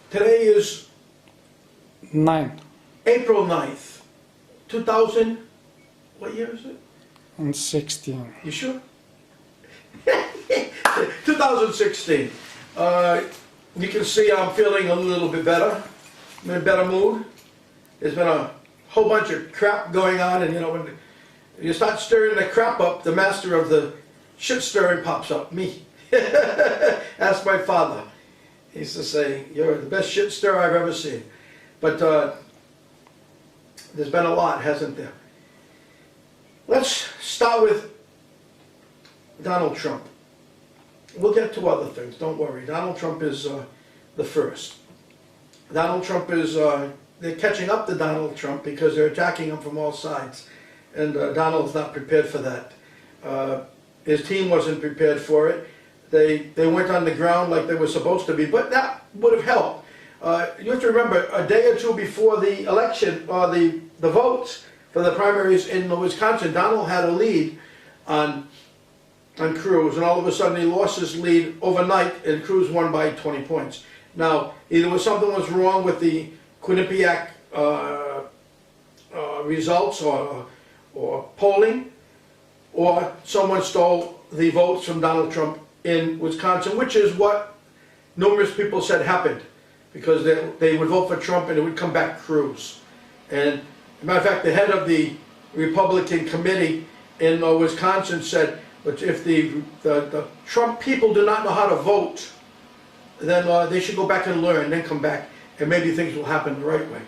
Today is 9 April 9th, 2000, what year is it? and 16. You sure? 2016. You can see I'm feeling a little bit better. I'm in a better mood. There's been a whole bunch of crap going on, and you know, when you start stirring the crap up, the master of the shit stirring pops up, me. Ask my father. He used to say, "You're the best shit stirrer I've ever seen." But there's been a lot, hasn't there? Let's start with Donald Trump. We'll get to other things, don't worry. Donald Trump is the first. Donald Trump is, they're catching up to Donald Trump because they're attacking him from all sides. And Donald's not prepared for that. His team wasn't prepared for it. They went on the ground like they were supposed to be, but that would have helped. You have to remember, a day or two before the election, or the votes for the primaries in Wisconsin, Donald had a lead on Cruz, and all of a sudden he lost his lead overnight, and Cruz won by 20 points. Now, either something was wrong with the Ba-aaack results or polling, or someone stole the votes from Donald Trump in Wisconsin, which is what numerous people said happened, because they would vote for Trump and it would come back Cruz. And as a matter of fact, the head of the Republican committee in Wisconsin said, but if the Trump people do not know how to vote, then they should go back and learn, then come back, and maybe things will happen the right way.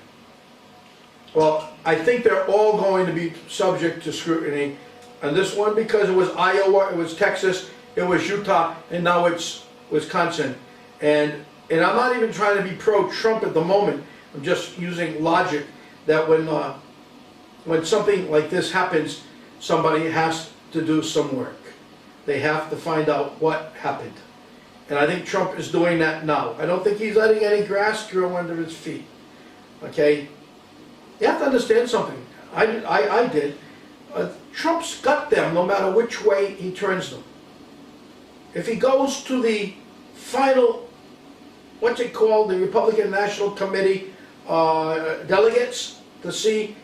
Well, I think they're all going to be subject to scrutiny on this one, because it was Iowa, it was Texas, it was Utah, and now it's Wisconsin. And I'm not even trying to be pro-Trump at the moment. I'm just using logic that when something like this happens, somebody has to do some work. They have to find out what happened. And I think Trump is doing that now. I don't think he's letting any grass grow under his feet. Okay? You have to understand something. I did. Trump's got them no matter which way he turns them. If he goes to the final, what's it called, the Republican National Committee delegates to see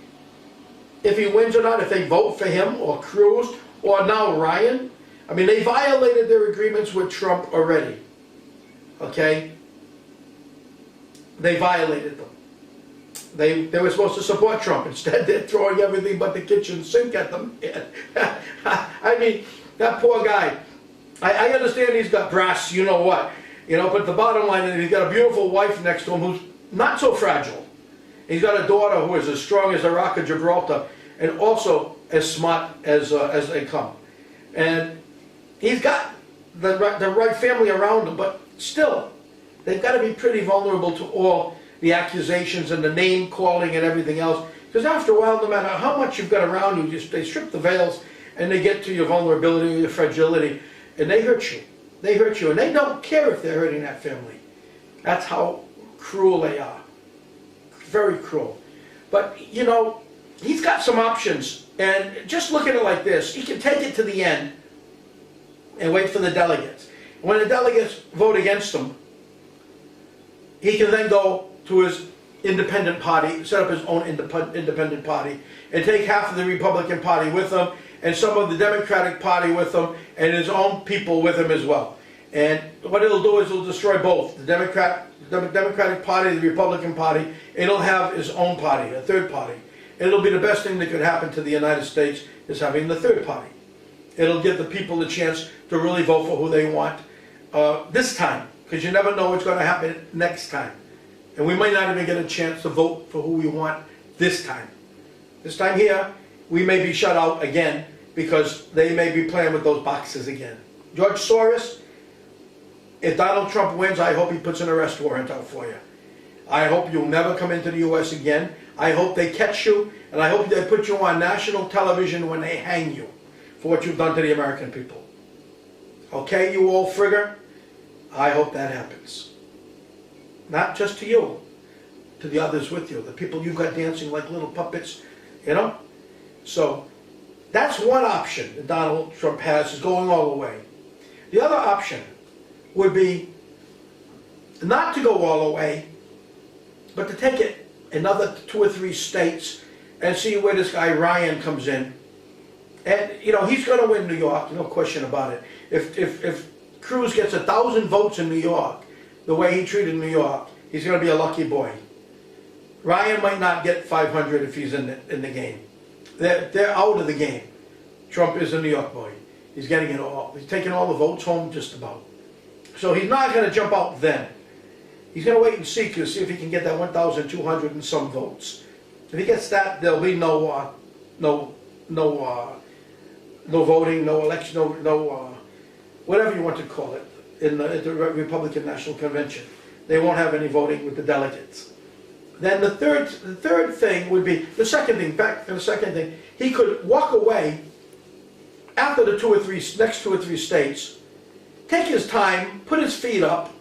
if he wins or not, if they vote for him or Cruz or now Ryan. I mean, they violated their agreements with Trump already. Okay? They violated them. They were supposed to support Trump. Instead, they're throwing everything but the kitchen sink at them. I mean, that poor guy. I understand he's got brass, you know what. You know, but the bottom line is he's got a beautiful wife next to him who's not so fragile. He's got a daughter who is as strong as the Rock of Gibraltar and also as smart as they come. And he's got the right family around him, but still, they've got to be pretty vulnerable to all the accusations and the name calling and everything else. Because after a while, no matter how much you've got around you, they strip the veils and they get to your vulnerability or your fragility, and they hurt you. They hurt you, and they don't care if they're hurting that family. That's how cruel they are. Very cruel. But, you know, he's got some options, and just look at it like this. He can take it to the end and wait for the delegates. When the delegates vote against him, he can then go to his independent party, set up his own independent party, and take half of the Republican Party with him, and some of the Democratic Party with him, and his own people with him as well. And what it'll do is it'll destroy both, the Democratic Party, the Republican Party. It'll have his own party, a third party. It'll be the best thing that could happen to the United States, is having the third party. It'll give the people the chance to really vote for who they want this time, because you never know what's going to happen next time. And we might not even get a chance to vote for who we want this time. This time here, we may be shut out again because they may be playing with those boxes again. George Soros, if Donald Trump wins, I hope he puts an arrest warrant out for you. I hope you'll never come into the U.S. again. I hope they catch you, and I hope they put you on national television when they hang you for what you've done to the American people. Okay, you old frigger? I hope that happens. Not just to you, to the others with you, the people you've got dancing like little puppets, you know? So, that's one option that Donald Trump has, is going all the way. The other option would be not to go all the way, But to take it another 2 or 3 states and see where this guy Ryan comes in, and you know he's going to win New York, no question about it. If Cruz gets 1,000 votes in New York, the way he treated New York, he's going to be a lucky boy. Ryan might not get 500 if he's in the game. They're out of the game. Trump is a New York boy. He's getting it all. He's taking all the votes home just about. So he's not going to jump out then. He's going to wait and see if he can get that 1,200 and some votes. If he gets that, there'll be no voting, no election, whatever you want to call it, in the Republican National Convention. They won't have any voting with the delegates. Then the third thing would be, the second thing, he could walk away after the next 2 or 3 states, take his time, put his feet up,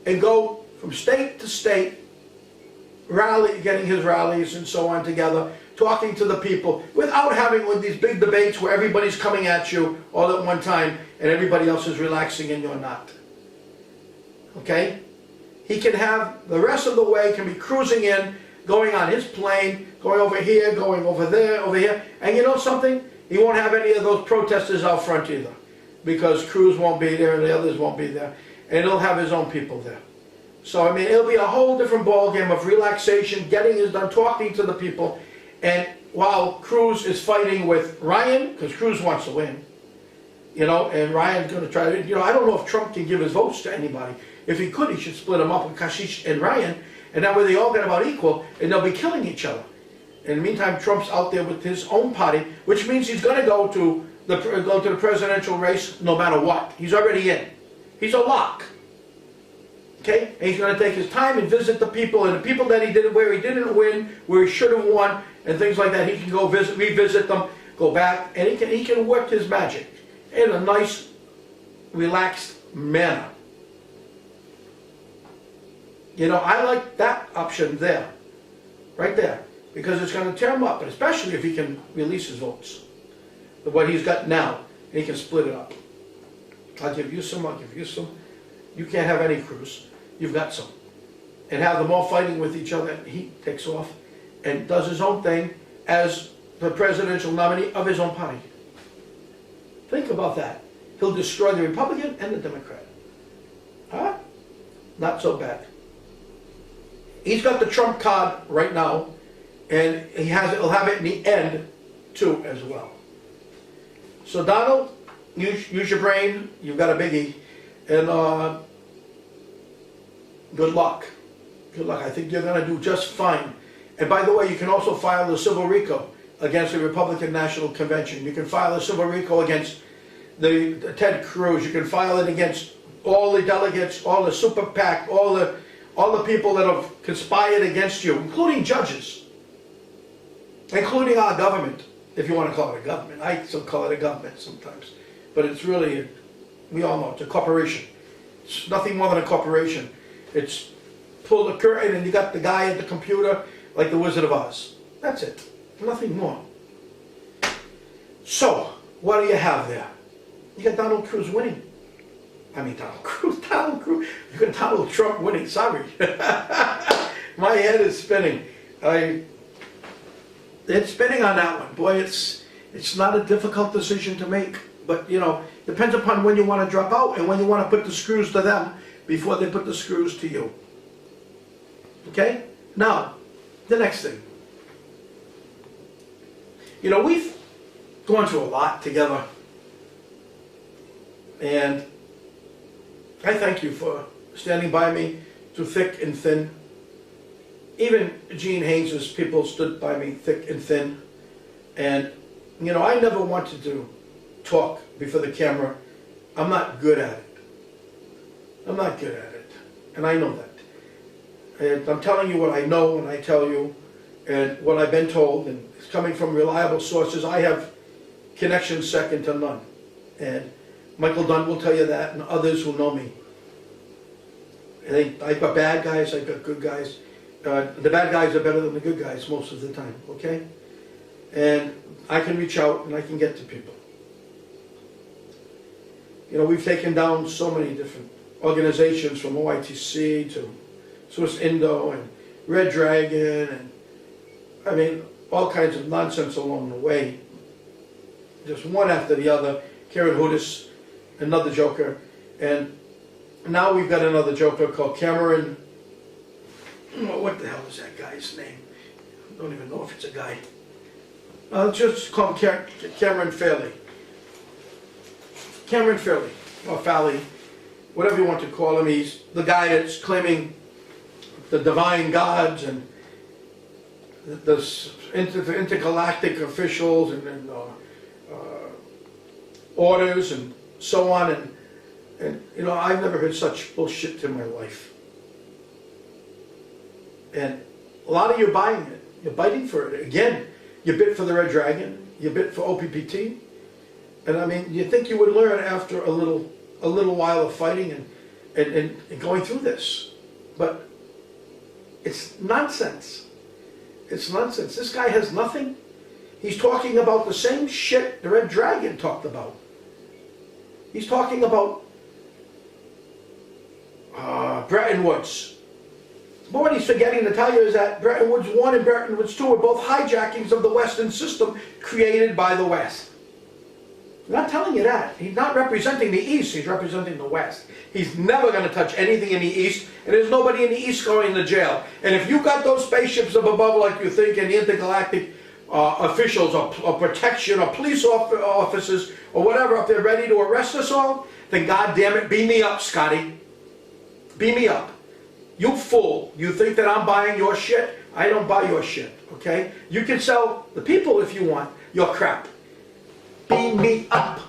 and go from state to state, getting his rallies and so on together, talking to the people, without having one of these big debates where everybody's coming at you all at one time and everybody else is relaxing and you're not. Okay? He can have, the rest of the way can be cruising in, going on his plane, going over here, going over there, over here. And you know something? He won't have any of those protesters out front either. Because Cruz won't be there and the others won't be there. And he'll have his own people there. So, I mean, it'll be a whole different ballgame of relaxation, getting his done, talking to the people. And while Cruz is fighting with Ryan, because Cruz wants to win, you know, and Ryan's going to try to, you know, I don't know if Trump can give his votes to anybody. If he could, he should split them up with Kasich and Ryan, and that way they all get about equal, and they'll be killing each other. In the meantime, Trump's out there with his own party, which means he's going to go to the presidential race no matter what. He's already in. He's a lock. Okay? And he's going to take his time and visit the people, and the people that he didn't, where he didn't win, where he should have won, and things like that. He can go revisit them, go back, and he can work his magic in a nice, relaxed manner. You know, I like that option there, right there, because it's going to tear him up, and especially if he can release his votes, what he's got now, and he can split it up. I'll give you some, I'll give you some. You can't have any Cruz. You've got some. And have them all fighting with each other. He takes off and does his own thing as the presidential nominee of his own party. Think about that. He'll destroy the Republican and the Democrat. Huh? Not so bad. He's got the Trump card right now, and he'll have it in the end too as well. So Donald, use your brain. You've got a biggie, and good luck. Good luck. I think you're going to do just fine. And by the way, you can also file a civil RICO against the Republican National Convention. You can file a civil RICO against the Ted Cruz. You can file it against all the delegates, all the super PAC, all the people that have conspired against you, including judges, including our government, if you want to call it a government. I still call it a government sometimes. But it's really, we all know, it's a corporation. It's nothing more than a corporation. It's pull the curtain and you got the guy at the computer like the Wizard of Oz. That's it. Nothing more. So, what do you have there? You got Donald Cruz winning. I mean, Donald Cruz. You got Donald Trump winning. Sorry. My head is spinning. It's spinning on that one. Boy, it's not a difficult decision to make. But, you know, depends upon when you want to drop out and when you want to put the screws to them before they put the screws to you. Okay? Now, the next thing. You know, we've gone through a lot together. And I thank you for standing by me through thick and thin. Even Gene Haynes' people stood by me thick and thin. And, you know, I never wanted to talk before the camera. I'm not good at it. I'm not good at it. And I know that. And I'm telling you what I know when I tell you and what I've been told, and it's coming from reliable sources. I have connections second to none. And Michael Dunn will tell you that, and others who know me. And I've got bad guys, I've got good guys. The bad guys are better than the good guys most of the time, okay? And I can reach out and I can get to people. You know, we've taken down so many different organizations from OITC to Swiss Indo, and Red Dragon, and I mean, all kinds of nonsense along the way. Just one after the other. Karen Hoodis, another Joker, and now we've got another Joker called Cameron. What the hell is that guy's name? I don't even know if it's a guy. I'll just call him Cameron Fairley. Cameron Fairley, or Falley, whatever you want to call him. He's the guy that's claiming the divine gods and the intergalactic officials and orders and so on. And you know, I've never heard such bullshit in my life. And a lot of you are buying it. You're biting for it. Again, you bit for the Red Dragon. You bit for OPPT. And I mean, you think you would learn after a little while of fighting and going through this. But it's nonsense. It's nonsense. This guy has nothing. He's talking about the same shit the Red Dragon talked about. He's talking about Bretton Woods. But what he's forgetting to tell you is that Bretton Woods 1 and Bretton Woods 2 are both hijackings of the Western system created by the West. I'm not telling you that. He's not representing the East, he's representing the West. He's never going to touch anything in the East, and there's nobody in the East going to jail. And if you got those spaceships up above like you think, and the intergalactic officials or protection or police officers or whatever up there ready to arrest us all, then God damn it, beam me up, Scotty. Beam me up. You fool. You think that I'm buying your shit? I don't buy your shit, okay? You can sell the people if you want your crap. Beam me up.